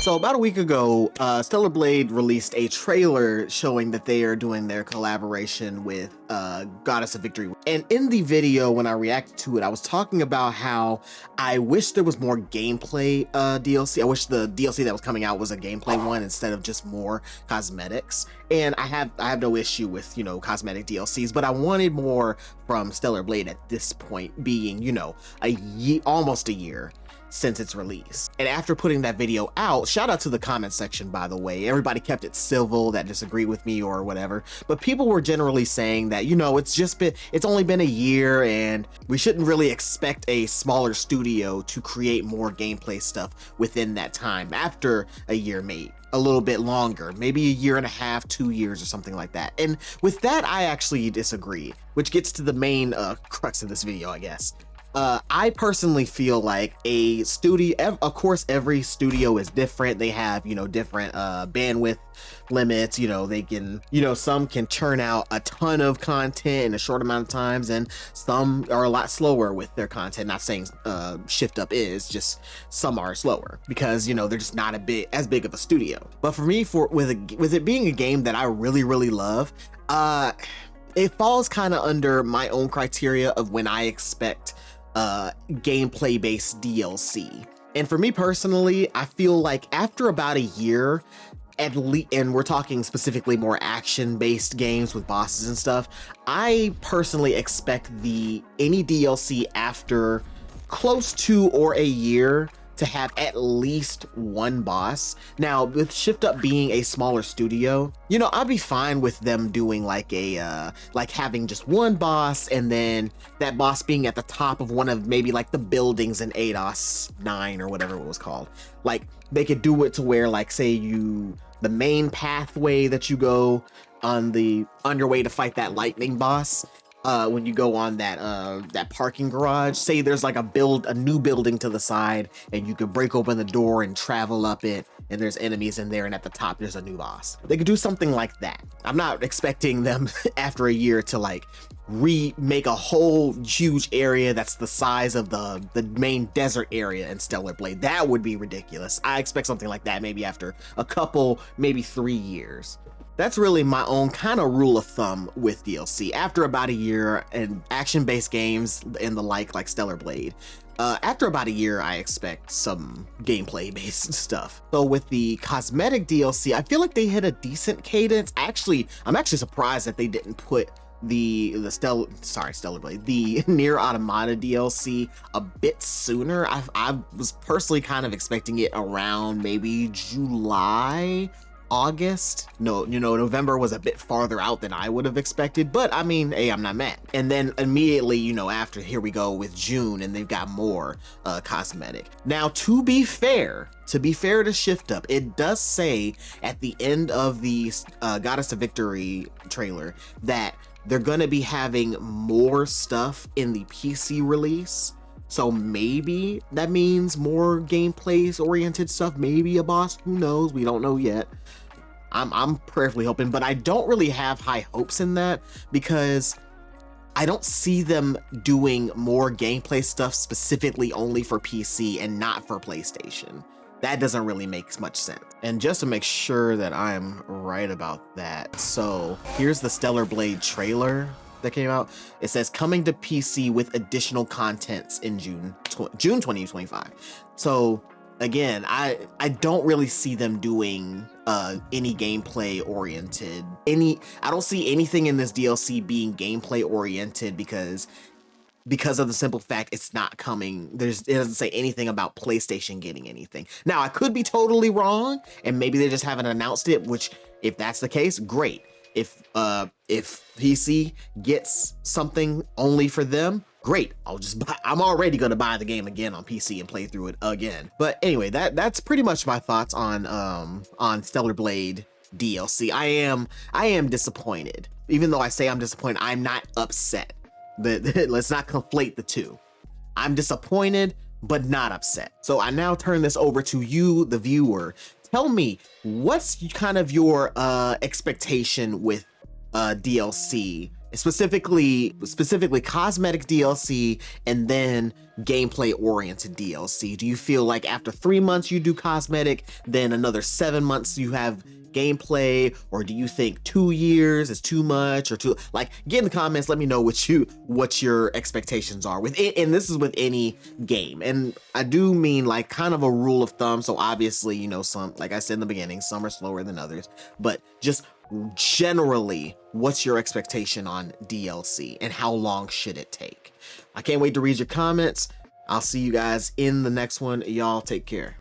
So about a week ago, Stellar Blade released a trailer showing that they are doing their collaboration with Goddess of Victory. And in the video, when I reacted to it, I was talking about how I wish there was more gameplay DLC. I wish the DLC that was coming out was a gameplay one instead of just more cosmetics. And I have no issue with, you know, cosmetic DLCs, but I wanted more from Stellar Blade at this point, being, you know, almost a year since its release. And after putting that video out, shout out to the comment section, by the way. Everybody kept it civil that disagreed with me or whatever, but people were generally saying that, you know, it's only been a year and we shouldn't really expect a smaller studio to create more gameplay stuff within that time after a year, maybe a little bit longer, maybe a year and a half, 2 years or something like that. And with that, I actually disagree, which gets to the main crux of this video, I guess. I personally feel like a studio, of course, every studio is different. They have, you know, different bandwidth limits. You know, they can, you know, some can churn out a ton of content in a short amount of times, and some are a lot slower with their content. Not saying Shift Up is, just some are slower because, you know, they're just not as big of a studio. But for me, with it being a game that I really love, it falls kind of under my own criteria of when I expect gameplay based DLC. And for me personally, I feel like after about a year, at least, and we're talking specifically more action based games with bosses and stuff, I personally expect any DLC after close to or a year to have at least one boss. Now, with Shift Up being a smaller studio, you know, I'd be fine with them doing like having just one boss, and then that boss being at the top of one of maybe like the buildings in ADOS 9 or whatever it was called. Like, they could do it to where, like, say the main pathway that you go on your way to fight that lightning boss, when you go on that parking garage, say there's like a new building to the side, and you could break open the door and travel up it, and there's enemies in there, and at the top there's a new boss. They could do something like that. I'm not expecting them after a year to like remake a whole huge area that's the size of the main desert area in Stellar Blade. That would be ridiculous. I expect something like that maybe after a couple, maybe 3 years. That's really my own kind of rule of thumb with DLC. After about a year and action-based games and the like Stellar Blade, after about a year, I expect some gameplay-based stuff. So with the cosmetic DLC, I feel like they hit a decent cadence. Actually, I'm actually surprised that they didn't put the Stellar Blade, the Nier Automata DLC a bit sooner. I was personally kind of expecting it around maybe July, August. No, you know, November was a bit farther out than I would have expected, but I mean, hey, I'm not mad. And then immediately, you know, after, here we go with June, and they've got more cosmetic. Now, to be fair to Shift Up, it does say at the end of the Goddess of Victory trailer that they're gonna be having more stuff in the PC release. So maybe that means more gameplays oriented stuff, maybe a boss, who knows, we don't know yet. I'm prayerfully hoping, but I don't really have high hopes in that because I don't see them doing more gameplay stuff specifically only for PC and not for PlayStation. That doesn't really make much sense. And just to make sure that I'm right about that, so here's the Stellar Blade trailer that came out. It says coming to PC with additional contents in June 2025. So again, I don't really see them doing any gameplay oriented. I don't see anything in this DLC being gameplay oriented because of the simple fact it's not coming. It doesn't say anything about PlayStation getting anything. Now, I could be totally wrong, and maybe they just haven't announced it, which if that's the case, great. If PC gets something only for them, great. I'm already gonna buy the game again on PC and play through it again. But anyway, that's pretty much my thoughts on Stellar Blade DLC. I am disappointed. Even though I say I'm disappointed, I'm not upset. Let's not conflate the two. I'm disappointed, but not upset. So I now turn this over to you, the viewer. Tell me, what's kind of your expectation with DLC specifically cosmetic DLC and then gameplay oriented DLC? Do you feel like after 3 months you do cosmetic, then another 7 months you have gameplay, or do you think 2 years is too much, or too, like, get in the comments, let me know what your expectations are with it. And this is with any game, and I do mean like kind of a rule of thumb. So obviously, you know, some, like I said in the beginning, some are slower than others, but just generally, what's your expectation on DLC and how long should it take? I can't wait to read your comments. I'll see you guys in the next one. Y'all take care.